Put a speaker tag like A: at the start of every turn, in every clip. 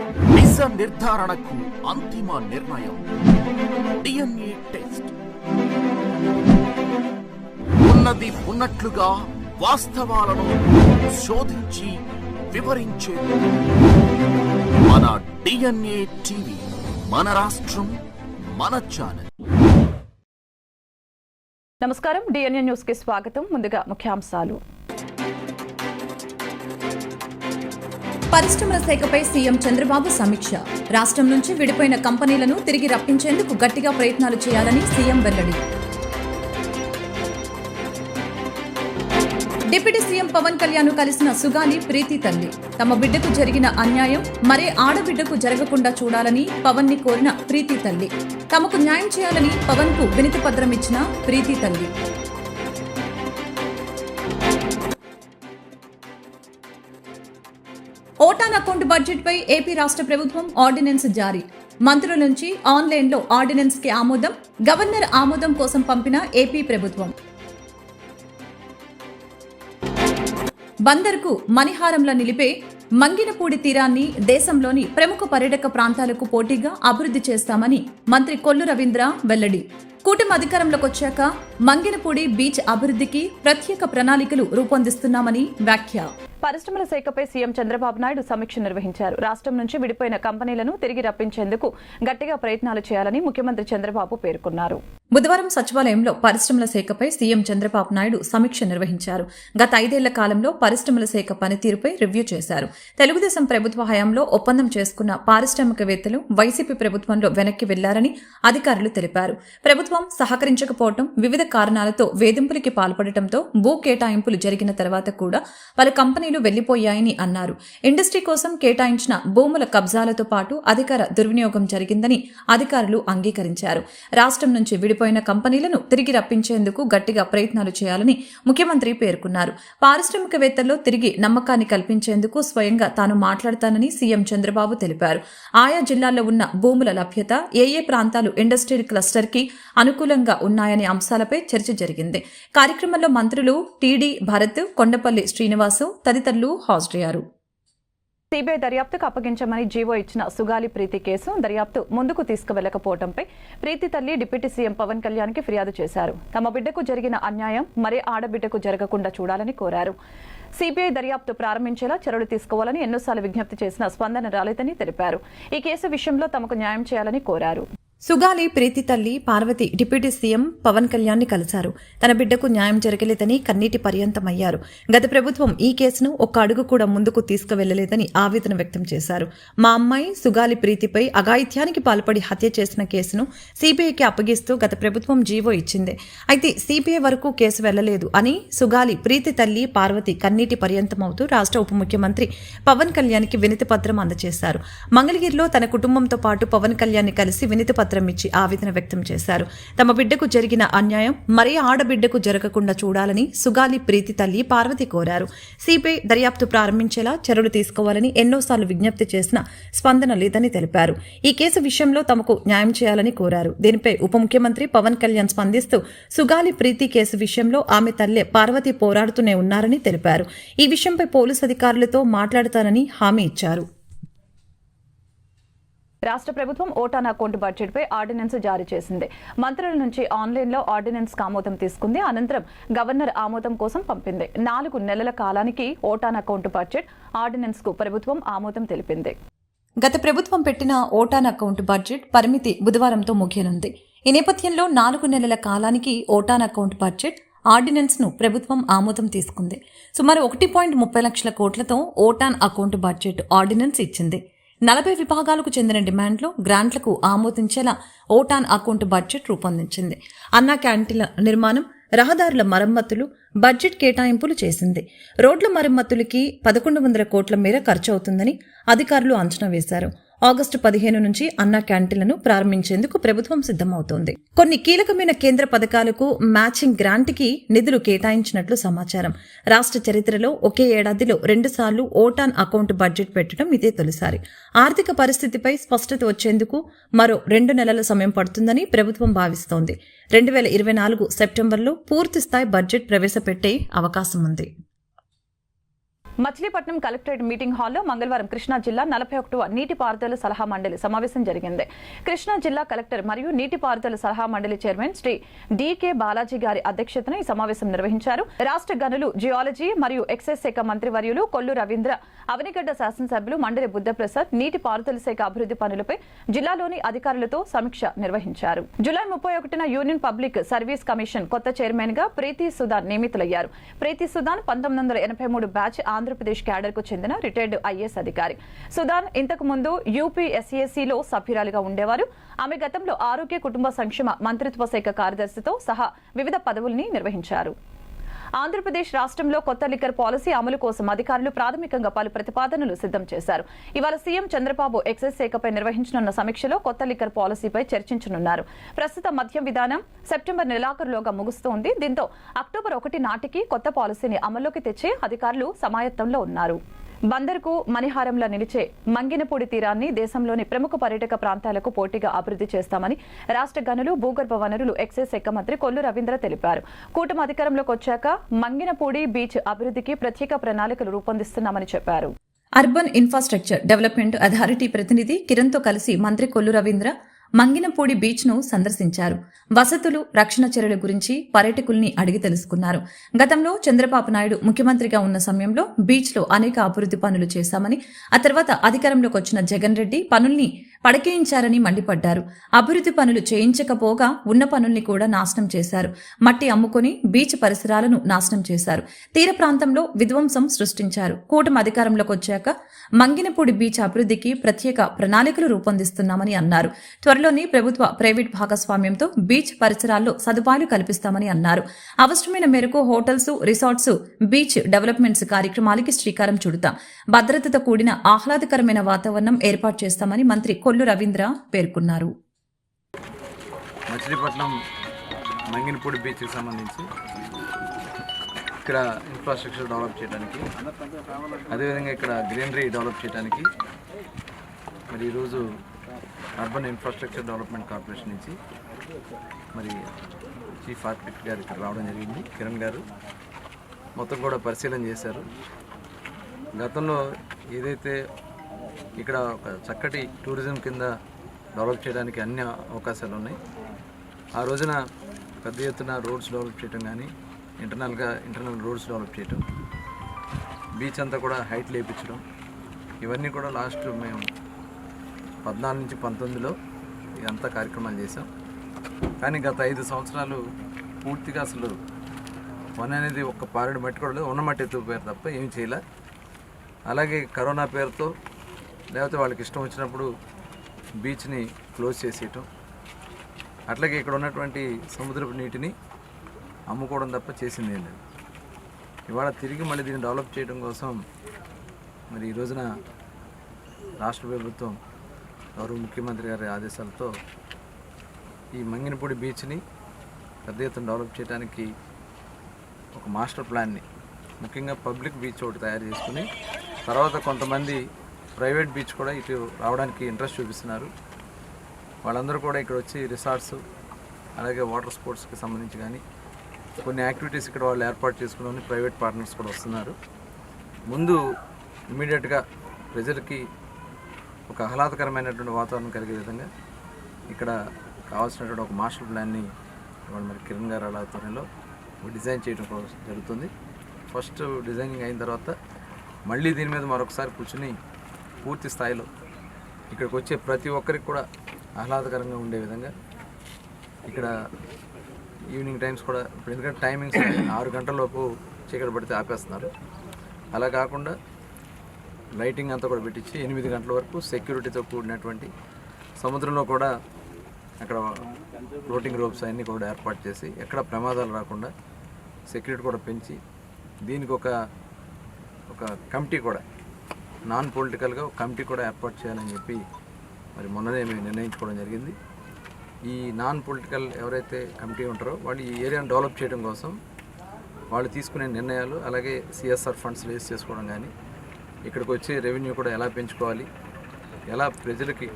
A: నిజ నిర్ధారణకు అంతిమ నిర్ణయం DNA టెస్ట్. ఉన్నది ఉన్నట్లుగా వాస్తవాలను శోధించి వివరించేది మన DNA టీవీ. మన రాష్ట్రం, మన ఛానల్.
B: నమస్కారం, DNA న్యూస్ కి స్వాగతం. ముందుగా ముఖ్యాంశాలు.
C: పరిశ్రమల శాఖపై సీఎం చంద్రబాబు సమీక్ష. రాష్ట్రం నుంచి విడిపోయిన కంపెనీలను తిరిగి రప్పించేందుకు గట్టిగా ప్రయత్నాలు చేయాలని సీఎం వెల్లడి. డిప్యూటీ సీఎం పవన్ కళ్యాణ్ కలిసిన సుగాలి ప్రీతి తల్లి. తమ బిడ్డకు జరిగిన అన్యాయం మరే ఆడబిడ్డకు జరగకుండా చూడాలని పవన్ ని కోరిన ప్రీతి తల్లి. తమకు న్యాయం చేయాలని పవన్ కు వినతి పత్రం ఇచ్చిన ప్రీతి తల్లి. ఓటాన్ అకౌంట్ బడ్జెట్ పై ఏపీ రాష్ట్ర ప్రభుత్వం ఆర్డినెన్స్ జారీ. మంత్రుల నుంచి ఆన్లైన్లో ఆర్డినెన్స్ కి ఆమోదం. గవర్నర్ ఆమోదం కోసం పంపిన ఏపీ ప్రభుత్వం. బందర్కు మణిహారంలా నిలిపే మంగినపూడి తీరాన్ని దేశంలోని ప్రముఖ పర్యాటక ప్రాంతాలకు పోటీగా అభివృద్ధి చేస్తామని మంత్రి కొల్లు రవీంద్ర వెల్లడి. కూటమి అధికారంలోకి వచ్చాక మంగినపూడి బీచ్ అభివృద్ధికి ప్రత్యేక ప్రణాళికలు రూపొందిస్తున్నామని వ్యాఖ్య.
B: పరిశ్రమల శాఖపై సీఎం చంద్రబాబు నాయుడు సమీక్ష నిర్వహించారు. రాష్ట్రం నుంచి విడిపోయిన కంపెనీలను తిరిగి రప్పించేందుకు గట్టిగా ప్రయత్నాలు చేయాలని ముఖ్యమంత్రి చంద్రబాబు పేర్కొన్నారు.
C: బుధవారం సచివాలయంలో పరిశ్రమల శాఖపై సీఎం చంద్రబాబు నాయుడు సమీక్ష నిర్వహించారు. గత 5 ఏళ్ల కాలంలో పరిశ్రమల శాఖ పనితీరుపై రివ్యూ చేశారు. తెలుగుదేశం ప్రభుత్వ హయాంలో ఒప్పందం చేసుకున్న పారిశ్రామికవేత్తలు వైసీపీ ప్రభుత్వంలో వెనక్కి వెళ్లారని అధికారులు తెలిపారు. ప్రభుత్వం సహకరించకపోవడం, వివిధ కారణాలతో వేధింపులకి పాల్పడటంతో భూ కేటాయింపులు జరిగిన తర్వాత కూడా పలు కంపెనీలు వెళ్లిపోయాయని అన్నారు. ఇండస్ట్రీ కోసం కేటాయించిన భూముల కబ్జాలతో పాటు అధికార దుర్వినియోగం జరిగిందని అధికారులు అంగీకరించారు. రాష్ట్రం నుంచి విడిపోయిన కంపెనీలను తిరిగి రప్పించేందుకు గట్టిగా ప్రయత్నాలు చేయాలని ముఖ్యమంత్రి పేర్కొన్నారు. పారిశ్రామికవేత్తల్లో తిరిగి నమ్మకాన్ని కల్పించేందుకు స్వయంగా తాను మాట్లాడతానని సీఎం చంద్రబాబు తెలిపారు. ఆయా జిల్లాల్లో ఉన్న భూముల లభ్యత, ఏ ప్రాంతాలు ఇండస్ట్రియల్ క్లస్టర్ కి అనుకూలంగా ఉన్నాయనే అంశాలపై చర్చ జరిగింది. కార్యక్రమంలో మంత్రులు టీడీ భరత్, కొండపల్లి శ్రీనివాసు తదితరులు హాజరయ్యారు.
B: సిబిఐ దర్యాప్తుకు అప్పగించమని జీవో ఇచ్చిన సుగాలి ప్రీతి కేసు దర్యాప్తు ముందుకు తీసుకువెళ్లకపోవడంపై ప్రీతి తల్లి డిప్యూటీ సీఎం పవన్ కళ్యాణ్ కి ఫిర్యాదు చేశారు. తమ బిడ్డకు జరిగిన అన్యాయం మరే ఆడబిడ్డకు జరగకుండా చూడాలని కోరారు. సిబిఐ దర్యాప్తు ప్రారంభించేలా చర్యలు తీసుకోవాలని ఎన్నోసార్లు విజ్ఞప్తి చేసిన స్పందన రాలేదని తెలిపారు. ఈ కేసు విషయంలో తమకు న్యాయం చేయాలని కోరారు.
C: సుగాలి ప్రీతి తల్లి పార్వతి డిప్యూటీ సీఎం పవన్ కళ్యాణ్ ని కలిశారు. తన బిడ్డకు న్యాయం జరగలేదని కన్నీటి పర్యంతమయ్యారు. గత ప్రభుత్వం ఈ కేసును ఒక్క అడుగు కూడా ముందుకు తీసుకువెళ్లలేదని ఆవేదన వ్యక్తం చేశారు. మా అమ్మాయి సుగాలి ప్రీతిపై అఘాయిత్యానికి పాల్పడి హత్య చేసిన కేసును సిబిఐకి అప్పగిస్తూ గత ప్రభుత్వం జీవో ఇచ్చింది. అయితే సిబిఐ వరకు కేసు వెళ్లలేదు అని సుగాలి ప్రీతి తల్లి పార్వతి కన్నీటి పర్యంతమవుతూ రాష్ట్ర ఉప ముఖ్యమంత్రి పవన్ కళ్యాణ్ కి వినతి పత్రం అందజేశారు. మంగళగిరిలో తన కుటుంబంతో పాటు పవన్ కళ్యాణ్ ని కలిసి వినతి పత్రం ఇచ్చి ఆవేదన వ్యక్తం చేశారు. తమ బిడ్డకు జరిగిన అన్యాయం మరే ఆడబిడ్డకు జరగకుండా చూడాలని సుగాలి ప్రీతి తల్లి పార్వతి కోరారు. సిబిఐ దర్యాప్తు ప్రారంభించేలా చర్యలు తీసుకోవాలని ఎన్నోసార్లు విజ్ఞప్తి చేసినా స్పందన లేదని తెలిపారు. ఈ కేసు విషయంలో తమకు న్యాయం చేయాలని కోరారు. దీనిపై ఉప ముఖ్యమంత్రి పవన్ కళ్యాణ్ స్పందిస్తూ సుగాలి ప్రీతి కేసు విషయంలో ఆమె తల్లే పార్వతి పోరాడుతూనే ఉన్నారని తెలిపారు. ఈ విషయంపై పోలీసు అధికారులతో మాట్లాడతానని హామీ ఇచ్చారు.
B: రాష్ట్ర ప్రభుత్వం ఓటాన్ అకౌంట్ బడ్జెట్ పై ఆర్డినెన్స్ జారీ చేసింది. మంత్రుల నుంచి ఆన్లైన్లో ఆర్డినెన్స్ ఆమోదం తీసుకుంది. అనంతరం గవర్నర్ ఆమోదం కోసం పంపింది. 4 నెలల కాలానికి ఓటాన్ అకౌంట్ బడ్జెట్ ఆర్డినెన్స్ కు ప్రభుత్వం ఆమోదం తెలిపింది.
C: గత ప్రభుత్వం పెట్టిన ఓటాన్ అకౌంట్ బడ్జెట్ పరిమితి బుధవారంతో ముగియనుంది. ఈ నేపథ్యంలో 4 నెలల కాలానికి ఓటాన్ అకౌంట్ బడ్జెట్ ఆర్డినెన్స్ ను ప్రభుత్వం ఆమోదం తీసుకుంది. సుమారు 1.30 లక్షల కోట్లతో ఓటాన్ అకౌంట్ బడ్జెట్ ఆర్డినెన్స్ ఇచ్చింది. 40 విభాగాలకు చెందిన డిమాండ్లు, గ్రాంట్లకు ఆమోదించేలా ఓటాన్ అకౌంట్ బడ్జెట్ రూపొందించింది. అన్నా క్యాంటీన్ల నిర్మాణం, రహదారుల మరమ్మతులు, బడ్జెట్ కేటాయింపులు చేసింది. రోడ్ల మరమ్మతులకి 1100 కోట్ల మేర ఖర్చు అవుతుందని అధికారులు అంచనా వేశారు. ఆగస్టు 15 నుంచి అన్నా క్యాంటీన్లను ప్రారంభించేందుకు ప్రభుత్వం సిద్దమవుతోంది. కొన్ని కీలకమైన కేంద్ర పథకాలకు మ్యాచింగ్ గ్రాంట్కి నిధులు కేటాయించినట్లు సమాచారం. రాష్ట్ర చరిత్రలో ఒకే ఏడాదిలో 2 సార్లు ఓటాన్ అకౌంట్ బడ్జెట్ పెట్టడం ఇదే తొలిసారి. ఆర్థిక పరిస్థితిపై స్పష్టత వచ్చేందుకు మరో 2 నెలల సమయం పడుతుందని ప్రభుత్వం భావిస్తోంది. 2024 సెప్టెంబర్లో పూర్తిస్థాయి బడ్జెట్ ప్రవేశపెట్టే అవకాశం ఉంది.
B: మచిలీపట్నం కలెక్టరేట్ మీటింగ్ హాల్లో మంగళవారం కృష్ణా జిల్లా 41వ నీటిపారుదల సలహా మండలి సమావేశం జరిగింది. కృష్ణా జిల్లా కలెక్టర్ మరియు నీటిపారుదల సలహా మండలి చైర్మన్ శ్రీ డికే బాలాజీ గారి అధ్యక్షతన ఈ సమావేశం నిర్వహించారు. రాష్ట్ర గనులు, జియాలజీ మరియు ఎక్సైజ్ శాఖ మంత్రివర్యులు కొల్లు రవీంద్ర, అవనిగడ్డ శాసనసభ్యులు మండలి బుద్ధప్రసాద్ నీటిపారుదల శాఖ అభివృద్ధి పనులపై జిల్లాలోని అధికారులతో సమీక్ష నిర్వహించారు. జూలై 31న యూనియన్ పబ్లిక్ సర్వీస్ కమిషన్ కొత్త చైర్మన్ గా ప్రీతి సుదాన్ నియమితులయ్యారు. ప్రీతి సుదాన్ 1983 బ్యాచ్ ఆంధ్రప్రదేశ్ క్యాడర్ కు చెందిన రిటైర్డ్ ఐఏఎస్ అధికారి. సుదాన్ ఇంతకు ముందు యూపీఎస్ఏసీలో సభ్యురాలిగా ఉండేవారు. ఆమె గతంలో ఆరోగ్య కుటుంబ సంక్షేమ మంత్రిత్వ శాఖ కార్యదర్శితో సహా వివిధ పదవుల్ని నిర్వహించారు. ఆంధ్రప్రదేశ్ రాష్ట్రంలో కొత్త లిక్కర్ పాలసీ అమలు కోసం అధికారులు ప్రాథమికంగా పలు ప్రతిపాదనలు సిద్ధం చేశారు. ఇవాళ సీఎం చంద్రబాబు ఎక్సైజ్ శాఖపై నిర్వహించనున్న సమీక్షలో కొత్త లిక్కర్ పాలసీపై చర్చించనున్నారు. ప్రస్తుత మద్యం విధానం సెప్టెంబర్ నెలాఖరులోగా ముగుస్తోంది. దీంతో అక్టోబర్ 1 నాటికి కొత్త పాలసీని అమల్లోకి తెచ్చే అధికారులు సమాయత్తంలో ఉన్నారు. బందర్కు మణిహారంలో నిలిచే మంగినపూడి తీరాన్ని దేశంలోని ప్రముఖ పర్యాటక ప్రాంతాలకు పోటీగా అభివృద్ధి చేస్తామని రాష్ట్ర గనులు, భూగర్భ వనరులు, ఎక్సైజ్ శాఖ మంత్రి కొల్లు రవీంద్ర తెలిపారు. కూటమి అధికారంలోకి వచ్చాక మంగినపూడి బీచ్ అభివృద్ధికి ప్రత్యేక ప్రణాళికలు రూపొందిస్తున్నామని చెప్పారు.
C: అర్బన్ ఇన్ఫ్రాస్ట్రక్చర్ డెవలప్మెంట్ అథారిటీ ప్రతినిధి కిరణ్తో కలిసి మంత్రి కొల్లు రవీంద్ర మంగినపూడి బీచ్ ను సందర్శించారు. వసతులు, రక్షణ చర్యల గురించి పర్యాటకుల్ని అడిగి తెలుసుకున్నారు. గతంలో చంద్రబాబు నాయుడు ముఖ్యమంత్రిగా ఉన్న సమయంలో బీచ్ లో అనేక అభివృద్ధి పనులు చేశామని, ఆ తర్వాత అధికారంలోకి వచ్చిన జగన్ రెడ్డి పనుల్ని పడకేయించారని మండిపడ్డారు. అభివృద్ధి పనులు చేయించకపోగా ఉన్న పనుల్ని కూడా నాశనం చేశారు. మట్టి అమ్ముకుని బీచ్ పరిసరాలను నాశనం చేశారు. తీర ప్రాంతంలో విధ్వంసం సృష్టించారు. కూటమి అధికారంలోకి వచ్చాక మంగినపూడి బీచ్ అభివృద్ధికి ప్రత్యేక ప్రణాళికలు రూపొందిస్తున్నామని అన్నారు. త్వరలోని ప్రభుత్వ, ప్రైవేట్ భాగస్వామ్యంతో బీచ్ పరిసరాల్లో సదుపాయాలు కల్పిస్తామని అన్నారు. అవసరమైన మేరకు హోటల్స్, రిసార్ట్స్, బీచ్ డెవలప్మెంట్స్ కార్యక్రమాలకి శ్రీకారం చుడతాం. భద్రతతో కూడిన ఆహ్లాదకరమైన వాతావరణం ఏర్పాటు చేస్తామని మంత్రి కొల్లు రవీంద్ర పేర్కొన్నారు.
D: మచిలీపట్నం మంగినపూడి బీచ్కి సంబంధించి ఇక్కడ ఇన్ఫ్రాస్ట్రక్చర్ డెవలప్ చేయడానికి, అదేవిధంగా ఇక్కడ గ్రీనరీ డెవలప్ చేయడానికి మరి ఈరోజు అర్బన్ ఇన్ఫ్రాస్ట్రక్చర్ డెవలప్మెంట్ కార్పొరేషన్ నుంచి మరి చీఫ్ ఆర్కిటెక్ట్ గారు ఇక్కడ రావడం జరిగింది. కిరణ్ గారు మొత్తం కూడా పరిశీలన చేశారు. గతంలో ఏదైతే ఇక్కడ ఒక చక్కటి టూరిజం కింద డెవలప్ చేయడానికి అన్ని అవకాశాలు ఉన్నాయి. ఆ రోజున పెద్ద ఎత్తున రోడ్స్ డెవలప్ చేయడం కానీ, ఇంటర్నల్ రోడ్స్ డెవలప్ చేయడం, బీచ్ అంతా కూడా హైట్ లేపించడం, ఇవన్నీ కూడా లాస్ట్ మేము 14 నుంచి 19లో ఇదంతా కార్యక్రమాలు చేసాం. కానీ గత 5 సంవత్సరాలు పూర్తిగా అసలు పని అనేది ఒక్క పారెడు మట్టి కూడా లేదు, ఉన్న మట్టి ఎత్తుకుపోయారు తప్ప ఏమి చేయలే. అలాగే కరోనా పేరుతో లేకపోతే వాళ్ళకి ఇష్టం వచ్చినప్పుడు బీచ్ని క్లోజ్ చేసేయటం, అట్లాగే ఇక్కడ ఉన్నటువంటి సముద్రపు నీటిని అమ్ముకోవడం తప్ప చేసింది ఏం లేదు. ఇవాళ తిరిగి మళ్ళీ దీన్ని డెవలప్ చేయడం కోసం మరి ఈ రోజున రాష్ట్ర ప్రభుత్వం గౌరవ ముఖ్యమంత్రి గారి ఆదేశాలతో ఈ మంగినపూడి బీచ్ని పెద్ద ఎత్తున డెవలప్ చేయడానికి ఒక మాస్టర్ ప్లాన్ని, ముఖ్యంగా పబ్లిక్ బీచ్ ఒకటి తయారు చేసుకుని తర్వాత కొంతమంది ప్రైవేట్ బీచ్ కూడా ఇటు రావడానికి ఇంట్రెస్ట్ చూపిస్తున్నారు. వాళ్ళందరూ కూడా ఇక్కడ వచ్చి రిసార్ట్స్, అలాగే వాటర్ స్పోర్ట్స్కి సంబంధించి కానీ కొన్ని యాక్టివిటీస్ ఇక్కడ వాళ్ళు ఏర్పాటు చేసుకుని ప్రైవేట్ పార్ట్నర్స్ కూడా వస్తున్నారు. ముందు ఇమీడియట్గా ప్రజలకి ఒక ఆహ్లాదకరమైనటువంటి వాతావరణం కలిగే విధంగా ఇక్కడ కావాల్సినటువంటి ఒక మాస్టర్ ప్లాన్ని ఇవాళ మరి కిరణ్ గారు ఆధ్వర్యంలో డిజైన్ చేయడం జరుగుతుంది. ఫస్ట్ డిజైనింగ్ అయిన తర్వాత మళ్ళీ దీని మీద మరొకసారి కూర్చుని పూర్తి స్థాయిలో ఇక్కడికి వచ్చే ప్రతి ఒక్కరికి కూడా ఆహ్లాదకరంగా ఉండే విధంగా ఇక్కడ ఈవినింగ్ టైమ్స్ కూడా, ఇప్పుడు ఎందుకంటే టైమింగ్స్ 6 గంటల లోపు చీకటి పడితే ఆపేస్తున్నారు, అలా కాకుండా లైటింగ్ అంతా కూడా పెట్టించి 8 గంటల వరకు సెక్యూరిటీతో కూడినటువంటి సముద్రంలో కూడా అక్కడ ఫ్లోటింగ్ రోప్స్ అన్నీ కూడా ఏర్పాటు చేసి ఎక్కడ ప్రమాదాలు రాకుండా సెక్యూరిటీ కూడా పెంచి దీనికి ఒక కమిటీ కూడా, నాన్ పొలిటికల్గా ఒక కమిటీ కూడా ఏర్పాటు చేయాలని చెప్పి మరి మొన్ననే మేము నిర్ణయించుకోవడం జరిగింది. ఈ నాన్ పొలిటికల్ ఎవరైతే కమిటీ ఉంటారో వాళ్ళు ఈ ఏరియాను డెవలప్ చేయడం కోసం వాళ్ళు తీసుకునే నిర్ణయాలు, అలాగే సిఎస్ఆర్ ఫండ్స్ రేస్ చేసుకోవడం కానీ, ఇక్కడికి వచ్చే రెవెన్యూ కూడా ఎలా పెంచుకోవాలి, ఎలా ప్రజలకి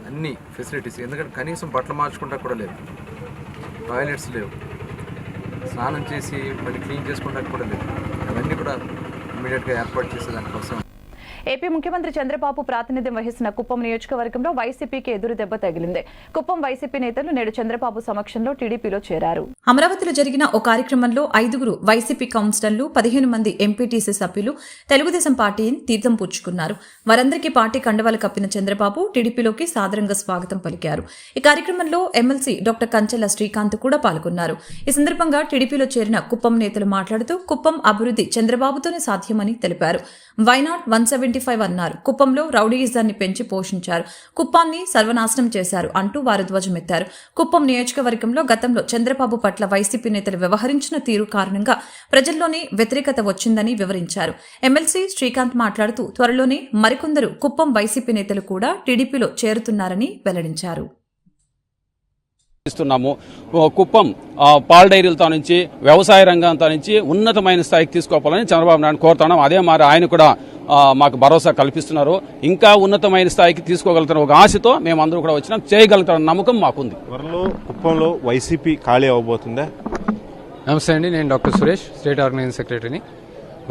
D: అన్ని ఫెసిలిటీస్, ఎందుకంటే కనీసం బట్టలు మార్చుకుంటా కూడా లేదు, టాయిలెట్స్ లేవు, స్నానం చేసి మళ్ళీ క్లీన్ చేసుకుంటా కూడా లేదు, అవన్నీ కూడా ఇమీడియట్గా ఏర్పాటు చేసే దానికోసం.
B: ఏపీ ముఖ్యమంత్రి చంద్రబాబు ప్రాతినిధ్యం వహిస్తున్న కుప్పం నియోజకవర్గంలో వైసీపీకి ఎదురు దెబ్బ తగిలింది. కుప్పం వైసీపీ నేతలు నేడు చంద్రబాబు సమక్షంలో టీడీపీలో చేరారు.
C: అమరావతిలో జరిగిన ఓ కార్యక్రమంలో 5 వైసీపీ కౌన్సిలర్లు, 15 మంది ఎంపీటీసీ సభ్యులు తెలుగుదేశం పార్టీని తీర్థం పుచ్చుకున్నారు. వారందరికీ పార్టీ కండవాలు కప్పిన చంద్రబాబు టీడీపీలోకి సాదరంగా స్వాగతం పలికారు. ఈ కార్యక్రమంలో ఎమ్మెల్సీ డాక్టర్ కంచెల శ్రీకాంత్ కూడా పాల్గొన్నారు. ఈ సందర్భంగా టీడీపీలో చేరిన కుప్పం నేతలు మాట్లాడుతూ కుప్పం అభివృద్ధి చంద్రబాబుతోనే సాధ్యమని తెలిపారు. వైనాట్ 175 అన్నారు. కుప్పంలో రౌడీయిజాన్ని పెంచి పోషించారు, కుప్పాన్ని సర్వనాశనం చేశారు అంటూ వారు ధ్వజమెత్తారు. కుప్పం నియోజకవర్గంలో గతంలో చంద్రబాబు పట్ల వైసీపీ నేతలు వ్యవహరించిన తీరు కారణంగా ప్రజల్లోనే వ్యతిరేకత వచ్చిందని వివరించారు. ఎమ్మెల్సీ శ్రీకాంత్ మాట్లాడుతూ త్వరలోనే మరికొందరు కుప్పం వైసీపీ నేతలు కూడా టీడీపీలో చేరుతున్నారని వెల్లడించారు.
E: కుప్పం పాల్ డైరీలతో నుంచి వ్యవసాయ రంగంతో నుంచి ఉన్నతమైన స్థాయికి తీసుకోవాలని చంద్రబాబు నాయుడు కోరుతున్నాం. అదే మరి ఆయన కూడా మాకు భరోసా కల్పిస్తున్నారు. ఇంకా ఉన్నతమైన స్థాయికి తీసుకోగలుగుతున్న ఒక ఆశతో మేమందరూ కూడా వచ్చినాం. చేయగలుగుతున్న నమ్మకం మాకుంది.
F: త్వరలో కుప్పంలో వైసీపీ ఖాళీ అవబోతుందా?
G: నమస్తే అండి, నేను డాక్టర్ సురేష్, స్టేట్ ఆర్గనైజింగ్ సెక్రటరీని.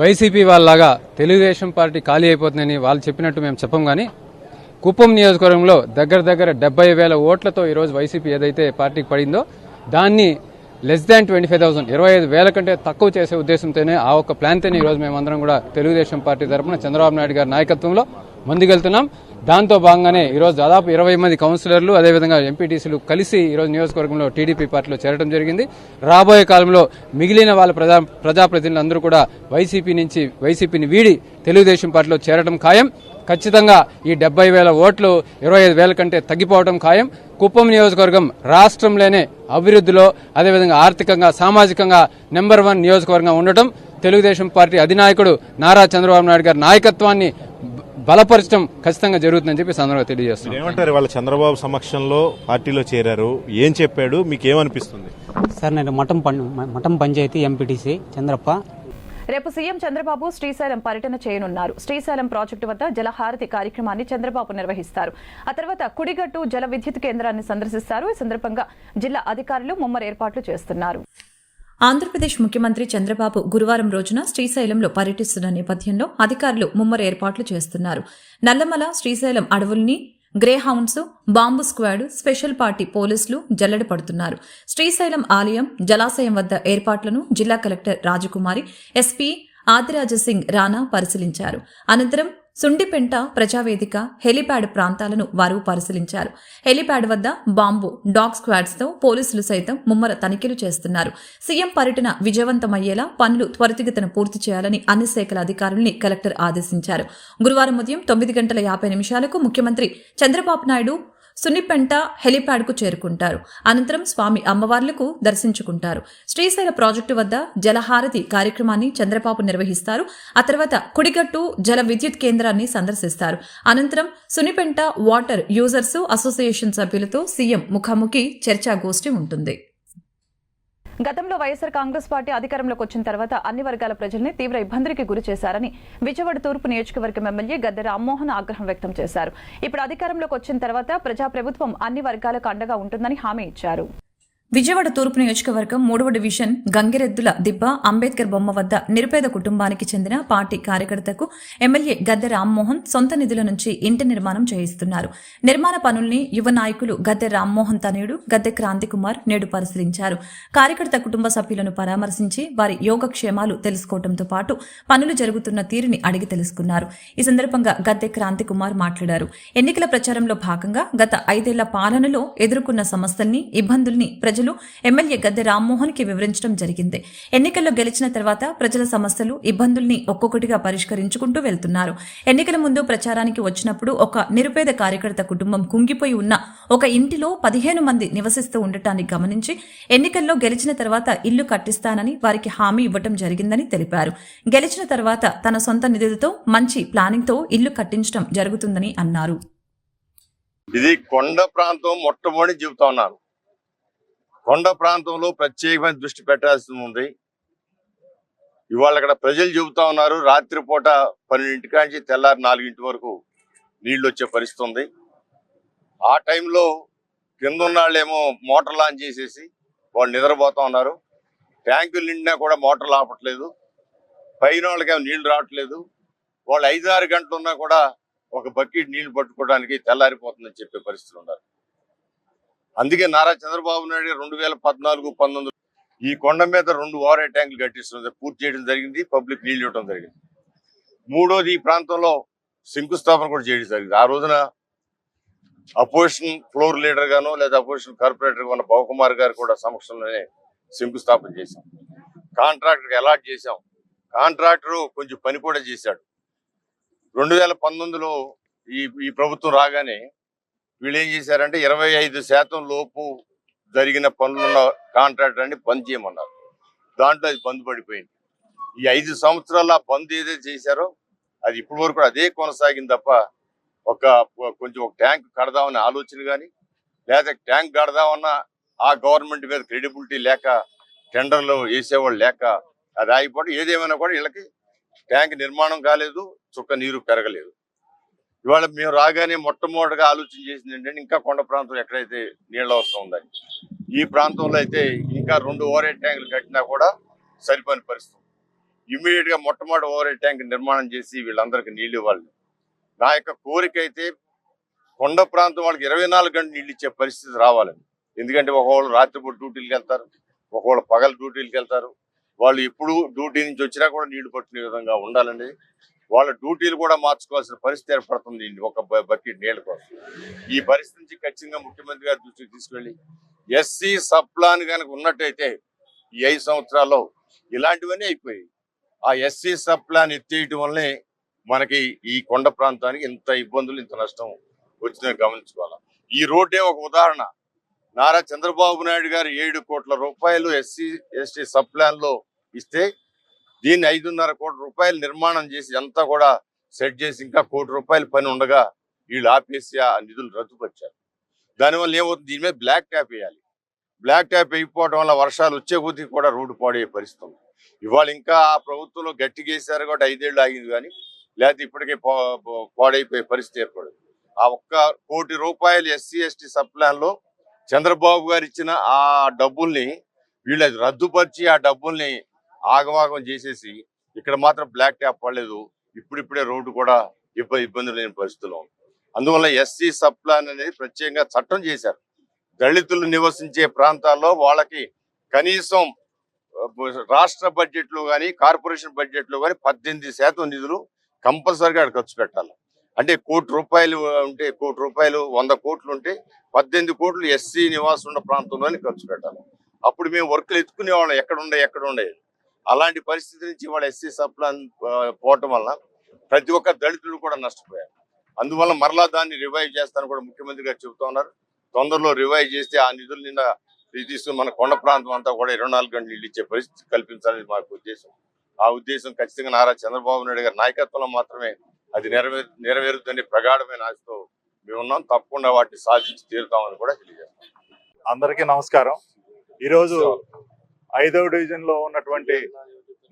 G: వైసీపీ వాళ్ళలాగా తెలుగుదేశం పార్టీ ఖాళీ అయిపోతుందని వాళ్ళు చెప్పినట్టు మేము చెప్పం. కానీ కుప్పం నియోజకవర్గంలో దగ్గర 70,000 ఓట్లతో ఈరోజు వైసీపీ ఏదైతే పార్టీకి పడిందో దాన్ని <25,000 25,000 కంటే తక్కువ చేసే ఉద్దేశంతోనే ఆ ఒక్క ప్లాన్తోనే ఈరోజు మేమందరం కూడా తెలుగుదేశం పార్టీ తరఫున చంద్రబాబు నాయుడు గారి నాయకత్వంలో ముందుకెళ్తున్నాం. దాంతో భాగంగానే ఈరోజు దాదాపు 20 మంది కౌన్సిలర్లు అదేవిధంగా ఎంపీటీసీలు కలిసి ఈరోజు నియోజకవర్గంలో టీడీపీ పార్టీలో చేరడం జరిగింది. రాబోయే కాలంలో మిగిలిన వాళ్ళ ప్రజాప్రతినిధులందరూ కూడా వైసీపీని వీడి తెలుగుదేశం పార్టీలో చేరడం ఖాయం. ఖచ్చితంగా ఈ 70,000 ఓట్లు 25,000 కంటే తగ్గిపోవడం ఖాయం. కుప్పం నియోజకవర్గం రాష్ట్రంలోనే అభివృద్ధిలో అదేవిధంగా ఆర్థికంగా సామాజికంగా నెంబర్ 1 నియోజకవర్గంగా ఉండటం, తెలుగుదేశం పార్టీ అధినాయకుడు నారా చంద్రబాబు నాయుడు గారి నాయకత్వాన్ని బలపరచడం ఖచ్చితంగా జరుగుతుందని చెప్పి సందర్భంగా తెలియజేస్తున్నారు.
F: ఏమంటారు? వాళ్ళ చంద్రబాబు సమక్షంలో పార్టీలో చేరారు, ఏం చెప్పాడు, మీకు ఏమనిపిస్తుంది?
H: సార్, నేను మఠం పంచాయతీ ఎంపీటీసీ చంద్రప్ప.
B: రేపు సీఎం చంద్రబాబు శ్రీశైలం పర్యటన చేయనున్నారు. శ్రీశైలం ప్రాజెక్టు వద్ద జలహారతి కార్యక్రమాన్ని చంద్రబాబు నిర్వహిస్తారు. ఆ తర్వాత కుడిగట్టు జల విద్యుత్ కేంద్రాన్ని సందర్శిస్తారు. ఈ సందర్భంగా జిల్లా అధికారులు ముమ్మర ఏర్పాట్లు చేస్తున్నారు.
C: ఆంధ్రప్రదేశ్ ముఖ్యమంత్రి చంద్రబాబు గురువారం రోజున శ్రీశైలంలో పర్యటిస్తున్న నేపథ్యంలో అధికారులు ముమ్మర ఏర్పాట్లు చేస్తున్నారు. నల్లమల శ్రీశైలం అడవుల్ని grey hounds, bomb squad, special party పోలీసులు జల్లెడ పడుతున్నారు. శ్రీశైలం ఆలయం, జలాశయం వద్ద ఏర్పాట్లను జిల్లా కలెక్టర్ రాజకుమారి, ఎస్పీ ఆదిరాజసింగ్ రాణా పరిశీలించారు. అనంతరం సుండిపెంట ప్రజావేదిక, హెలిప్యాడ్ ప్రాంతాలను వారు పరిశీలించారు. హెలిప్యాడ్ వద్ద బాంబు, డాగ్ స్క్వాడ్స్ తో పోలీసులు సైతం ముమ్మర తనిఖీలు చేస్తున్నారు. సీఎం పర్యటన విజయవంతమయ్యేలా పనులు త్వరితగతిన పూర్తి చేయాలని అన్ని శాఖల అధికారుల్ని కలెక్టర్ ఆదేశించారు. గురువారం ఉదయం 9:50 ముఖ్యమంత్రి చంద్రబాబు నాయుడు సున్నిపెంట హెలిప్యాడ్ కు చేరుకుంటారు. అనంతరం స్వామి అమ్మవార్లకు దర్శించుకుంటారు. శ్రీశైల ప్రాజెక్టు వద్ద జలహారతి కార్యక్రమాన్ని చంద్రబాబు నిర్వహిస్తారు. ఆ తర్వాత కుడిగట్టు జల విద్యుత్ కేంద్రాన్ని సందర్శిస్తారు. అనంతరం సున్నిపెంట వాటర్ యూజర్స్ అసోసియేషన్ సభ్యులతో సీఎం ముఖాముఖి చర్చాగోష్ఠి ఉంటుంది.
B: గతంలో వైఎస్సార్ కాంగ్రెస్ పార్టీ అధికారంలోకి వచ్చిన తర్వాత అన్ని వర్గాల ప్రజల్ని తీవ్ర ఇబ్బందులకి గురి చేశారని విజయవాడ తూర్పు నియోజకవర్గం ఎమ్మెల్యే గద్దె రామ్మోహన్ ఆగ్రహం వ్యక్తం చేశారు. ఇప్పుడు అధికారంలోకి వచ్చిన తర్వాత ప్రజాప్రభుత్వం అన్ని వర్గాలకు అండగా ఉంటుందని హామీ ఇచ్చారు.
C: విజయవాడ తూర్పు నియోజకవర్గం 3వ డివిజన్ గంగిరెద్దుల దిబ్బ అంబేద్కర్ బొమ్మ వద్ద నిరుపేద కుటుంబానికి చెందిన పార్టీ కార్యకర్తకు ఎమ్మెల్యే గద్దె రామ్మోహన్ సొంత నిధుల నుంచి ఇంటి నిర్మాణం చేయిస్తున్నారు. నిర్మాణ పనుల్ని యువ నాయకులు గద్దె రామ్మోహన్ తనయుడు గద్దె క్రాంతికుమార్ నేడు పరిశీలించారు. కార్యకర్త కుటుంబ సభ్యులను పరామర్శించి వారి యోగక్షేమాలు తెలుసుకోవడంతో పాటు పనులు జరుగుతున్న తీరుని అడిగి తెలుసుకున్నారు. ఈ సందర్భంగా గద్దె క్రాంతికుమార్ మాట్లాడారు. ఎన్నికల ప్రచారంలో భాగంగా గత 5 ఏళ్ల పాలనలో ఎదుర్కొన్న సమస్యల్ని, ఇబ్బందుల్ని ప్రజలు ఎమ్మెల్యే గద్దె రామ్మోహన్ కి వివరించడం జరిగింది. ఎన్నికల్లో గెలిచిన తర్వాత ప్రజల సమస్యలు, ఇబ్బందుల్ని ఒక్కొక్కటిగా పరిష్కరించుకుంటూ వెళ్తున్నారు. ఎన్నికల ముందు ప్రచారానికి వచ్చినప్పుడు ఒక నిరుపేద కార్యకర్త కుటుంబం కుంగిపోయి ఉన్న ఒక ఇంటిలో 15 మంది నివసిస్తూ ఉండటాన్ని గమనించి ఎన్నికల్లో గెలిచిన తర్వాత ఇల్లు కట్టిస్తానని వారికి హామీ ఇవ్వటం జరిగిందని తెలిపారు. గెలిచిన తర్వాత తన సొంత నిధులతో మంచి ప్లానింగ్ తో ఇల్లు కట్టించడం జరుగుతుందని అన్నారు.
I: ఇది కొండ ప్రాంతం మొట్టమొదటి చెబుతా ఉన్నారు. కొండ ప్రాంతంలో ప్రత్యేకమైన దృష్టి పెట్టాల్సి ఉంది. ఇవాళ అక్కడ ప్రజలు చెబుతా ఉన్నారు, రాత్రిపూట 12 నుంచి తెల్లారి 4 వరకు నీళ్లు వచ్చే పరిస్థితి ఉంది. ఆ టైంలో కింద ఉన్న వాళ్ళేమో మోటార్ లాంచ్ చేసేసి వాళ్ళు నిద్రపోతా ఉన్నారు. ట్యాంకులు నిండినా కూడా మోటార్లు ఆపట్లేదు. పైన వాళ్ళకి నీళ్లు రావట్లేదు. వాళ్ళు 5-6 గంటలు ఉన్నా కూడా ఒక బకెట్ నీళ్లు పట్టుకోవడానికి తెల్లారిపోతుందని చెప్పే పరిస్థితులు ఉన్నారు. అందుకే నారా చంద్రబాబు నాయుడు 2014-19 ఈ కొండ మీద 2 ఓవర్ ట్యాంకులు కట్టిస్తుంది, పూర్తి చేయడం జరిగింది. పబ్లిక్ నీళ్లు ఇవ్వడం జరిగింది. మూడోది ఈ ప్రాంతంలో శంకుస్థాపన కూడా చేయడం జరిగింది. ఆ రోజున అపోజిషన్ ఫ్లోర్ లీడర్ గాను లేదా అపోజిషన్ కార్పొరేటర్ గా ఉన్న భవకుమార్ గారు కూడా సమక్షంలోనే శంకుస్థాపన చేశాం. కాంట్రాక్టర్ అలాట్ చేశాం. కాంట్రాక్టర్ కొంచెం పని కూడా చేశాడు. 2019లో ఈ ప్రభుత్వం రాగానే వీళ్ళు ఏం చేశారంటే 25% లోపు జరిగిన పనులున్న కాంట్రాక్టర్ అని బంద్ చేయమన్నారు. దాంట్లో అది బంద్ పడిపోయింది. ఈ 5 సంవత్సరాల బంద్ ఏదైతే చేశారో అది ఇప్పటి వరకు అదే కొనసాగింది తప్ప కొంచెం ఒక ట్యాంక్ కడదామనే ఆలోచన కానీ లేదా ట్యాంక్ కడదామన్నా ఆ గవర్నమెంట్ మీద క్రెడిబిలిటీ లేక టెండర్లు వేసేవాళ్ళు లేక అది ఆగిపోవడం. ఏదేమైనా కూడా వీళ్ళకి ట్యాంక్ నిర్మాణం కాలేదు, చుక్క నీరు పెరగలేదు. ఇవాళ మేము రాగానే మొట్టమొదటిగా ఆలోచన చేసింది ఏంటంటే ఇంకా కొండ ప్రాంతం ఎక్కడైతే నీళ్ళ అవసరం ఉందని, ఈ ప్రాంతంలో అయితే ఇంకా 2 ఓవర్ ట్యాంకులు కట్టినా కూడా సరిపోని పరిస్థితి. ఇమ్మీడియట్ గా మొట్టమొదటి ఓవర్ ట్యాంక్ నిర్మాణం చేసి వీళ్ళందరికీ నీళ్లు ఇవ్వాలి. నా యొక్క కోరిక అయితే కొండ ప్రాంతం వాళ్ళకి 24 గంటలు నీళ్ళు ఇచ్చే పరిస్థితి రావాలని. ఎందుకంటే ఒకవాళ్ళు రాత్రిపూట డ్యూటీలకు వెళ్తారు, ఒకవాళ్ళు పగల డ్యూటీలకు వెళ్తారు. వాళ్ళు ఎప్పుడు డ్యూటీ నుంచి వచ్చినా కూడా నీళ్లు పట్టుకునే విధంగా ఉండాలండి. వాళ్ళ డ్యూటీలు కూడా మార్చుకోవాల్సిన పరిస్థితి ఏర్పడుతుంది ఒక బకెట్ నీళ్ళ కోసం. ఈ పరిస్థితి నుంచి ఖచ్చితంగా ముఖ్యమంత్రి గారి దృష్టికి తీసుకెళ్లి ఎస్సీ సబ్ ప్లాన్ కనుక ఉన్నట్టయితే ఈ 5 సంవత్సరాల్లో ఇలాంటివన్నీ అయిపోయాయి. ఆ ఎస్సీ సబ్ ప్లాన్ ఎత్తేయటం వల్లనే మనకి ఈ కొండ ప్రాంతానికి ఇంత ఇబ్బందులు, ఇంత నష్టం వచ్చిందని గమనించుకోవాలి. ఈ రోడ్డే ఒక ఉదాహరణ. నారా చంద్రబాబు నాయుడు గారు 7 కోట్ల రూపాయలు ఎస్సీ ఎస్టీ సబ్ ప్లాన్ లో ఇస్తే దీన్ని 5.5 కోట్ల రూపాయలు నిర్మాణం చేసి అంతా కూడా సెట్ చేసి ఇంకా 1 కోటి రూపాయల పని ఉండగా వీళ్ళు ఆపేసి ఆ నిధులు రద్దుపరిచారు. దానివల్ల ఏమవుతుంది, దీని మీద బ్లాక్ ట్యాప్ వేయాలి. బ్లాక్ ట్యాప్ అయిపోవడం వల్ల వర్షాలు వచ్చే కొద్దీ కూడా రోడ్డు పాడయ్యే పరిస్థితి ఉంది. ఇవాళ ఇంకా ఆ ప్రభుత్వంలో గట్టిగా వేసారు కాబట్టి 5 ఏళ్ళు ఆగింది, కానీ లేకపోతే ఇప్పటికే పాడైపోయే పరిస్థితి ఏర్పడింది. ఆ 1 కోటి రూపాయలు ఎస్సీ ఎస్టీ సబ్ ప్లాన్ లో చంద్రబాబు గారు ఇచ్చిన ఆ డబ్బుల్ని వీళ్ళు రద్దుపరిచి ఆ డబ్బుల్ని ఆగమాగం చేసేసి ఇక్కడ మాత్రం బ్లాక్ ట్యాప్ పడలేదు. ఇప్పుడిప్పుడే రోడ్డు కూడా ఇబ్బంది లేని పరిస్థితిలో ఉంది. అందువల్ల ఎస్సీ సబ్ ప్లాన్ అనేది ప్రత్యేకంగా చట్టం చేశారు. దళితులు నివసించే ప్రాంతాల్లో వాళ్ళకి కనీసం రాష్ట్ర బడ్జెట్ లో కానీ కార్పొరేషన్ బడ్జెట్ లో కానీ 18% నిధులు కంపల్సరిగా ఖర్చు పెట్టాలి. అంటే 1 కోటి రూపాయలు ఉంటే 1 కోటి రూపాయలు 100 కోట్లు ఉంటే 18 కోట్లు ఎస్సీ నివాసం ఉన్న ప్రాంతంలోనే ఖర్చు పెట్టాలి. అప్పుడు మేము వర్క్లు ఎత్తుకునేవాళ్ళం ఎక్కడ ఉండే. అలాంటి పరిస్థితి నుంచి వాళ్ళ ఎస్సీ సబ్ ప్లాన్ పోవటం వల్ల ప్రతి ఒక్క దళితులు కూడా నష్టపోయారు. అందువల్ల మరలా దాన్ని రివైవ్ చేస్తానని కూడా ముఖ్యమంత్రి గారు చెబుతా ఉన్నారు. తొందరలో రివైవ్ చేస్తే ఆ నిధుల నిండా తీసుకుని మన కొండ ప్రాంతం అంతా కూడా 24 గంటలు నీళ్ళు ఇచ్చే పరిస్థితి కల్పించాలని మాకు ఉద్దేశం. ఆ ఉద్దేశం ఖచ్చితంగా నారా చంద్రబాబు నాయుడు గారి నాయకత్వంలో మాత్రమే అది నెరవేరుతుందని ప్రగాఢమైన ఆశతో మేమున్నాం. తప్పకుండా వాటిని సాధించి తీరుతామని కూడా తెలియజేస్తాం.
J: అందరికీ నమస్కారం. ఈరోజు 5వ డివిజన్ లో ఉన్నటువంటి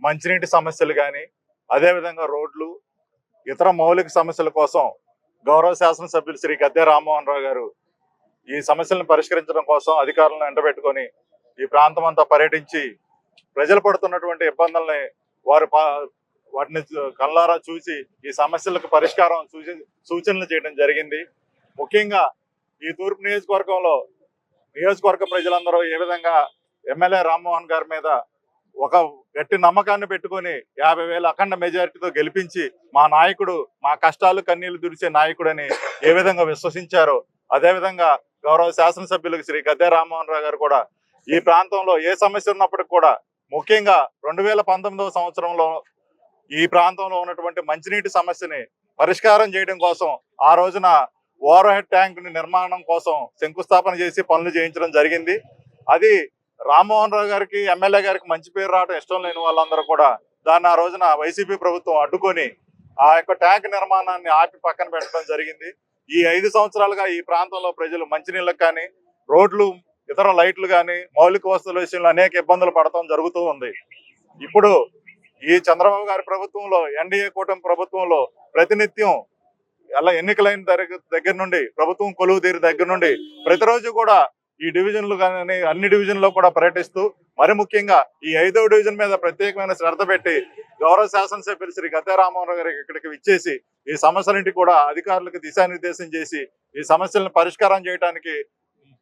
J: మంచినీటి సమస్యలు కానీ, అదేవిధంగా రోడ్లు, ఇతర మౌలిక సమస్యల కోసం గౌరవ శాసనసభ్యులు శ్రీ గద్దె రామ్మోహన్ రావు గారు ఈ సమస్యలను పరిష్కరించడం కోసం అధికారులను ఎండబెట్టుకొని ఈ ప్రాంతం అంతా పర్యటించి ప్రజలు పడుతున్నటువంటి ఇబ్బందుల్ని వాటిని కళ్ళారా చూసి ఈ సమస్యలకు పరిష్కారం సూచనలు చేయడం జరిగింది. ముఖ్యంగా ఈ తూర్పు నియోజకవర్గంలో నియోజకవర్గ ప్రజలందరూ ఏ విధంగా ఎమ్మెల్యే రామ్మోహన్ గారి మీద ఒక గట్టి నమ్మకాన్ని పెట్టుకొని 50,000 అఖండ మెజారిటీతో గెలిపించి మా నాయకుడు, మా కష్టాలు కన్నీళ్లు దుడిచే నాయకుడని ఏ విధంగా విశ్వసించారో, అదేవిధంగా గౌరవ శాసనసభ్యులకు శ్రీ గద్దె రామ్మోహన్ రావు గారు కూడా ఈ ప్రాంతంలో ఏ సమస్య ఉన్నప్పటికీ కూడా ముఖ్యంగా 2019వ సంవత్సరంలో ఈ ప్రాంతంలో ఉన్నటువంటి మంచినీటి సమస్యని పరిష్కారం చేయడం కోసం ఆ రోజున ఓవర్ హెడ్ ట్యాంక్ నిర్మాణం కోసం శంకుస్థాపన చేసి పనులు చేయించడం జరిగింది. అది రామ్మోహన్ రావు గారికి, ఎమ్మెల్యే గారికి మంచి పేరు రావడం ఇష్టం లేని వాళ్ళందరూ కూడా దాన్ని ఆ రోజున వైసీపీ ప్రభుత్వం అడ్డుకొని ఆ యొక్క ట్యాంక్ నిర్మాణాన్ని ఆపి పక్కన పెట్టడం జరిగింది. ఈ 5 సంవత్సరాలుగా ఈ ప్రాంతంలో ప్రజలు మంచినీళ్ళకు కానీ, రోడ్లు, ఇతర లైట్లు కానీ, మౌలిక వస్తువుల విషయంలో అనేక ఇబ్బందులు పడటం జరుగుతూ ఉంది. ఇప్పుడు ఈ చంద్రబాబు గారి ప్రభుత్వంలో, ఎన్డీఏ కూటమి ప్రభుత్వంలో ప్రతినిత్యం అలా ఎన్నికలైన దగ్గర నుండి, ప్రభుత్వం కొలువు తీరు దగ్గర నుండి ప్రతిరోజు కూడా ఈ డివిజన్లు కానీ అన్ని డివిజన్లో కూడా పర్యటిస్తూ మరి ముఖ్యంగా ఈ 5వ డివిజన్ మీద ప్రత్యేకమైన శ్రద్ధ పెట్టి గౌరవ శాసనసభ్యులు శ్రీ గద్దె రామ్మోహన్ గారికి ఇక్కడికి విచ్చేసి ఈ సమస్యలన్నింటి కూడా అధికారులకు దిశానిర్దేశం చేసి ఈ సమస్యలను పరిష్కారం చేయడానికి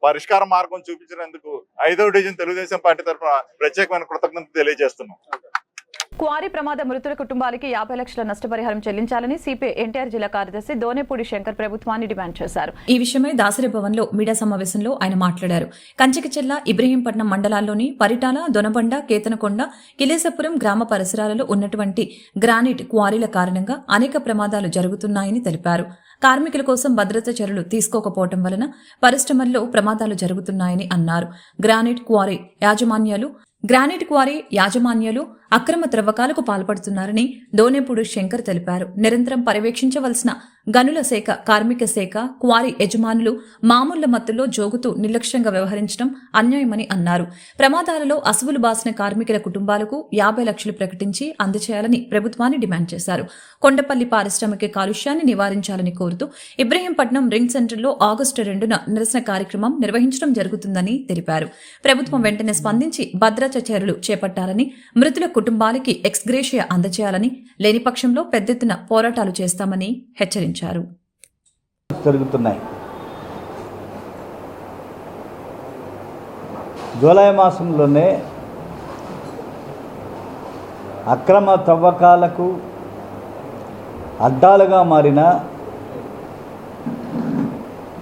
J: పరిష్కార మార్గం చూపించినందుకు 5వ డివిజన్ తెలుగుదేశం పార్టీ తరఫున ప్రత్యేకమైన కృతజ్ఞతలు తెలియజేస్తున్నాం.
B: క్వారీ ప్రమాద మృతుల కుటుంబాలకి 50 లక్షల నష్టపరిహారం చెల్లించాలని సిపిఐ ఎన్టీఆర్ జిల్లా కార్యదర్శి దోనేపూడి శంకర్ ప్రభుత్వాన్ని డిమాండ్ చేశారు.
C: ఈ విషయమై దాసరి భవన్ లో మీడియా సమావేశంలో ఆయన మాట్లాడారు. కంచికచెల్ల, ఇబ్రహీంపట్నం మండలాల్లోని పరిటాల, దొనబండ, కేతనకొండ, కిలేసపురం గ్రామ పరిసరాలలో ఉన్నటువంటి గ్రానైట్ క్వారీల కారణంగా అనేక ప్రమాదాలు జరుగుతున్నాయని తెలిపారు. కార్మికుల కోసం భద్రతా చర్యలు తీసుకోకపోవడం వలన పరిశ్రమల్లో ప్రమాదాలు జరుగుతున్నాయని అన్నారు. గ్రానైట్ క్వారీ యాజమాన్యాలు అక్రమ త్రవ్వకాలకు పాల్పడుతున్నారని దోనేపూడి శంకర్ తెలిపారు. నిరంతరం పర్యవేక్షించవలసిన గనుల శాఖ, కార్మిక శాఖ, క్వారీ యజమానులు మామూళ్ల మత్తులో జోగుతూ నిర్లక్ష్యంగా వ్యవహరించడం అన్యాయమని అన్నారు. ప్రమాదాలలో అసువులు బాసిన కార్మికుల కుటుంబాలకు 50 లక్షలు ప్రకటించి అందజేయాలని ప్రభుత్వాన్ని డిమాండ్ చేశారు. కొండపల్లి పారిశ్రామిక కాలుష్యాన్ని నివారించాలని కోరుతూ ఇబ్రహీంపట్నం రింగ్ సెంటర్లో ఆగస్టు 2న నిరసన కార్యక్రమం నిర్వహించడం జరుగుతుందని తెలిపారు. ప్రభుత్వం వెంటనే స్పందించి భద్రతా చర్యలు చేపట్టాలని, మృతుల కుటుంబాలకి ఎక్స్గ్రేషియా అందజేయాలని, లేని పక్షంలో పెద్ద ఎత్తున పోరాటాలు చేస్తామని హెచ్చరించారు.
K: జరుగుతున్నాయి. జూలై మాసంలోనే అక్రమ తవ్వకాలకు అడ్డాలుగా మారిన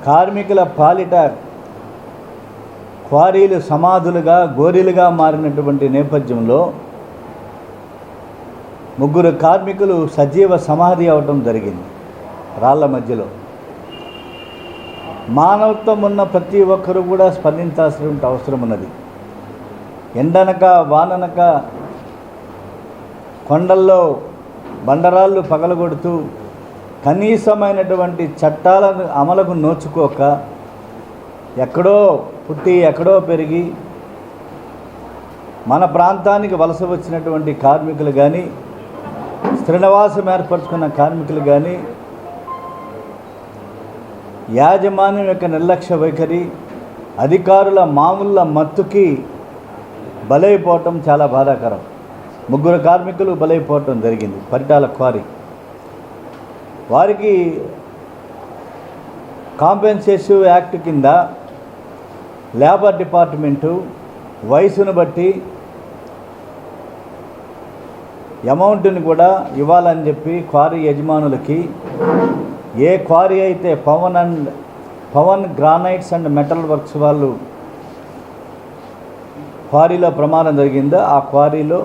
K: కార్మికుల పాలిట క్వారీలు సమాధులుగా, గోరీలుగా మారినటువంటి నేపథ్యంలో 3 కార్మికులు సజీవ సమాధి అవటం జరిగింది రాళ్ల మధ్యలో. మానవత్వం ఉన్న ప్రతి ఒక్కరూ కూడా స్పందించాల్సిన అవసరం ఉన్నది. ఎండనక వాననక కొండల్లో బండరాళ్ళు పగలగొడుతూ కనీసమైనటువంటి చట్టాలను అమలుకు నోచుకోక ఎక్కడో పుట్టి ఎక్కడో పెరిగి మన ప్రాంతానికి వలస వచ్చినటువంటి కార్మికులు కానీ, స్థిరనివాసం ఏర్పరచుకున్న కార్మికులు కానీ యాజమాన్యం యొక్క నిర్లక్ష్య వైఖరి, అధికారుల మామూళ్ళ మత్తుకి బలైపోవటం చాలా బాధాకరం. 3 కార్మికులు బలైపోవటం జరిగింది పరిటాల క్వారీ. వారికి కాంపెన్సేటివ్ యాక్ట్ కింద లేబర్ డిపార్ట్మెంటు వయసును బట్టి అమౌంట్ని కూడా ఇవ్వాలని చెప్పి క్వారీ యజమానులకి, ఏ క్వారీ అయితే Pawan granites and metal works వాళ్ళు క్వారీలో ప్రమాదం జరిగిందో ఆ క్వారీలో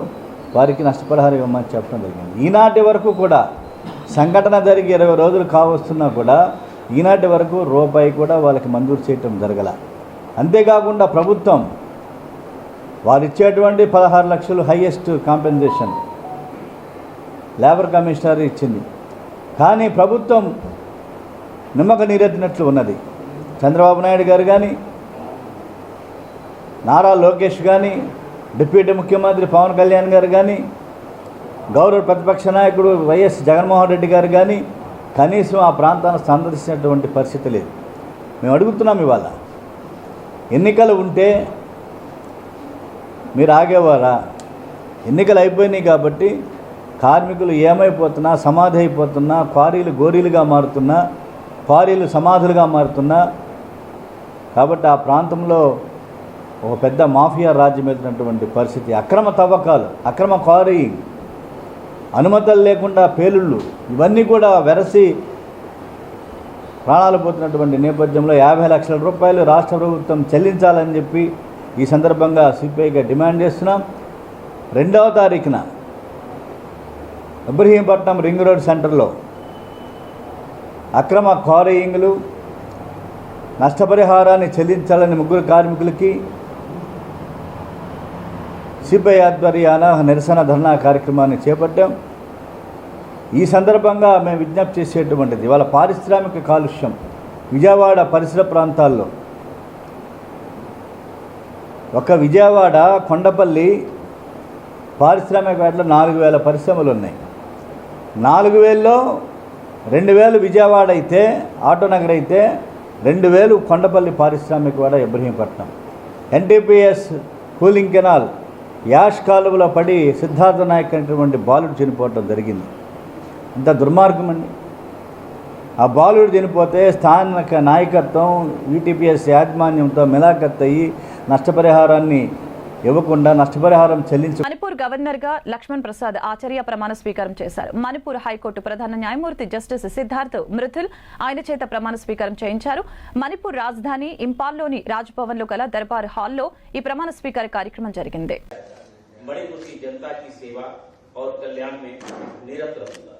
K: వారికి నష్టపరిహారం ఇవ్వమని చెప్పడం జరిగింది. ఈనాటి వరకు కూడా సంఘటన జరిగి 20 రోజులు కావస్తున్నా కూడా ఈనాటి వరకు రూపాయి కూడా వాళ్ళకి మంజూరు చేయటం జరగల. అంతేకాకుండా ప్రభుత్వం వారిచ్చేటువంటి 16 లక్షలు హైయెస్ట్ కాంపెన్సేషన్ లేబర్ కమిషనర్ ఇచ్చింది. కానీ ప్రభుత్వం నిమ్మక నీరెత్తినట్లు ఉన్నది. చంద్రబాబు నాయుడు గారు కానీ, నారా లోకేష్ కానీ, డిప్యూటీ ముఖ్యమంత్రి పవన్ కళ్యాణ్ గారు కానీ, గౌరవ ప్రతిపక్ష నాయకుడు వైఎస్ జగన్మోహన్ రెడ్డి గారు కానీ కనీసం ఆ ప్రాంతాన్ని సందర్శించినటువంటి పరిస్థితి లేదు. మేము అడుగుతున్నాం, ఇవాళ ఎన్నికలు ఉంటే మీరు ఆగేవారా? ఎన్నికలు అయిపోయినాయి కాబట్టి కార్మికులు ఏమైపోతున్నా, సమాధి అయిపోతున్నా, క్వారీలు గోరీలుగా మారుతున్నా, క్వారీలు సమాధులుగా మారుతున్నా. కాబట్టి ఆ ప్రాంతంలో ఒక పెద్ద మాఫియా రాజ్యమేసినటువంటి పరిస్థితి. అక్రమ తవ్వకాలు, అక్రమ క్వారీయింగ్, అనుమతులు లేకుండా పేలుళ్ళు, ఇవన్నీ కూడా వెరసి ప్రాణాలు పోతున్నటువంటి నేపథ్యంలో 50 లక్షల రూపాయలు రాష్ట్ర ప్రభుత్వం చెల్లించాలని చెప్పి ఈ సందర్భంగా సిపిఐగా డిమాండ్ చేస్తున్నాం. 2వ తారీఖున ఇబ్రహీంపట్నం రింగ్ రోడ్ సెంటర్లో అక్రమ క్వారీయింగ్లు, నష్టపరిహారాన్ని చెల్లించాలని 3 కార్మికులకి సిపిఐ ఆధ్వర్యాన నిరసన ధర్నా కార్యక్రమాన్ని చేపట్టాం. ఈ సందర్భంగా మేము విజ్ఞప్తి చేసేటువంటిది, ఇవాళ పారిశ్రామిక కాలుష్యం విజయవాడ పరిసర ప్రాంతాల్లో, ఒక విజయవాడ కొండపల్లి పారిశ్రామిక వేటలో 4000 పరిశ్రమలు ఉన్నాయి. 4000లో 2000 విజయవాడ అయితే, ఆటోనగర్ అయితే 2000 కొండపల్లి పారిశ్రామిక వాడ Ibrahimpatnam. NTPS cooling canal ash కాలువలో పడి సిద్ధార్థ నాయక్ అనేటువంటి బాలుడు చనిపోవటం జరిగింది. ఇంత దుర్మార్గం అండి. ఆ బాలుడు చనిపోతే స్థానిక నాయకత్వం యూటీపీఎస్ యాజమాన్యంతో మిలాఖత్ అయ్యి నష్టపరిహారాన్ని ఇవ్వకుండా నష్టపరిహారం చెల్లించ
B: మణిపూర్ గవర్నర్ గా లక్ష్మణ్ ప్రసాద్ ఆచార్య ప్రమాణ స్వీకారం చేశారు. మణిపూర్ హైకోర్టు ప్రధాన న్యాయమూర్తి జస్టిస్ సిద్ధార్థ్ మృథుల్ ఆయన చేత ప్రమాణ స్వీకారం చేయించారు. మణిపూర్ రాజధాని ఇంపాల్లోని రాజ్భవన్ లో గల దర్బార్ హాల్లో ఈ ప్రమాణ స్వీకార కార్యక్రమం జరిగింది.
L: मणिपुर की जनता की सेवा और कल्याण में निरत रहूंगा।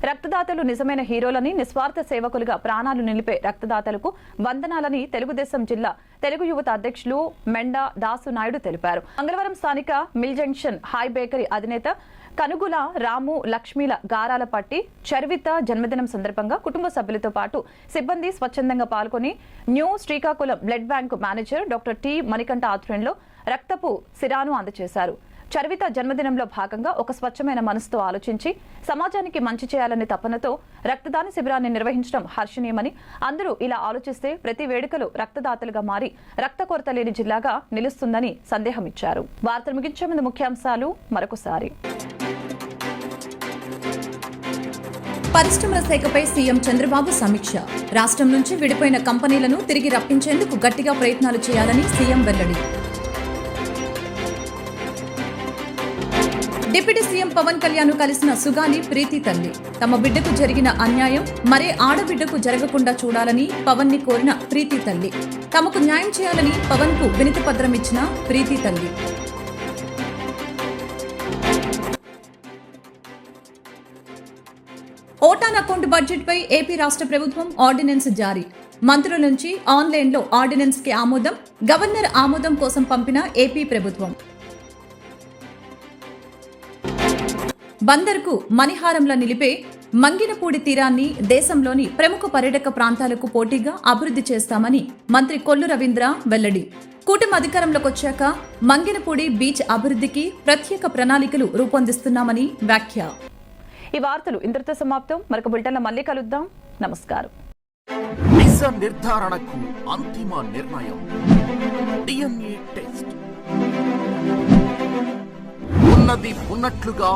B: రక్తదాతలు నిజమైన హీరోలని, నిస్వార్థ సేవకులుగా ప్రాణాలు నిలిపే రక్తదాతలకు వందనాలని తెలుగుదేశం జిల్లా తెలుగు యువత అధ్యక్షులు మెండా దాసు నాయుడు తెలిపారు. మంగళవారం స్థానిక మిల్ జంక్షన్ హాయ్ బేకరీ అధినేత కనుగుల రాము లక్ష్మీల గారాల పట్టి చర్విత జన్మదినం సందర్భంగా కుటుంబ సభ్యులతో పాటు సిబ్బంది స్వచ్ఛందంగా పాల్గొని new Srikakulam blood bank manager doctor T Manikanta ఆధ్వర్యంలో రక్తపు సిరాను అందజేశారు. చర్విత జన్మదినంలో భాగంగా ఒక స్వచ్ఛమైన మనసుతో ఆలోచించి సమాజానికి మంచి చేయాలనే తపనతో రక్తదాన శిబిరాన్ని నిర్వహించడం హర్షణీయమని, అందరూ ఇలా ఆలోచిస్తే ప్రతి వేడుకలు రక్తదాతలుగా మారి రక్త కొరత లేని జిల్లాగా నిలుస్తుందని సందేహమిచ్చారు. వార్తలు ముగించే ముందు ముఖ్యాంశాలు మరొకసారి.
C: పరిశ్రమల శాఖపై సీఎం చంద్రబాబు సమీక్ష. రాష్ట్రం నుంచి విడిపోయిన కంపెనీలను తిరిగి రప్పించేందుకు గట్టిగా ప్రయత్నాలు చేయాలని సీఎం వెల్లడి. డిప్యూటీ సీఎం పవన్ కళ్యాణ్ కలిసిన సుగాలి ప్రీతి తల్లి. తమ బిడ్డకు జరిగిన అన్యాయం మరే ఆడబిడ్డకు జరగకుండా చూడాలని పవన్ ని కోరిన ప్రీతి తల్లి. తమకు న్యాయం చేయాలని పవన్ కు వినతి పత్రం ఇచ్చిన ప్రీతి తల్లి. ఓటాన్ అకౌంట్ బడ్జెట్ పై ఏపీ రాష్ట్ర ప్రభుత్వం ఆర్డినెన్స్ జారీ. మంత్రుల నుంచి ఆన్లైన్లో ఆర్డినెన్స్ కి ఆమోదం. గవర్నర్ ఆమోదం కోసం పంపిన ఏపీ ప్రభుత్వం. బందర్కు మణిహారంలా నిలిపే మంగినపూడి తీరాన్ని దేశంలోని ప్రముఖ పర్యాటక ప్రాంతాలకు పోటీగా అభివృద్ధి చేస్తామని మంత్రి కొల్లు రవీంద్ర వెల్లడి. కూటమి అధికారంలోకి వచ్చాక మంగినపూడి బీచ్ అభివృద్ధికి ప్రత్యేక ప్రణాళికలు రూపొందిస్తున్నామని వ్యాఖ్య.
B: ఈ వార్తలు ఇంతటితో సమాప్తం. మరొక బులెటిన్లో మళ్ళీ కలుద్దాం. నమస్కారం.
A: నిజ నిర్ధారణకు అంతిమ నిర్ణయం DNA టెస్ట్. ఉన్నది ఉన్నట్లుగా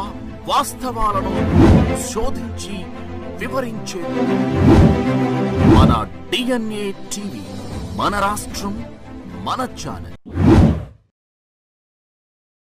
A: వాస్తవాలను శోధించి వివరించేది మన DNA టీవీ. మన రాష్ట్రం, మన ఛానల్.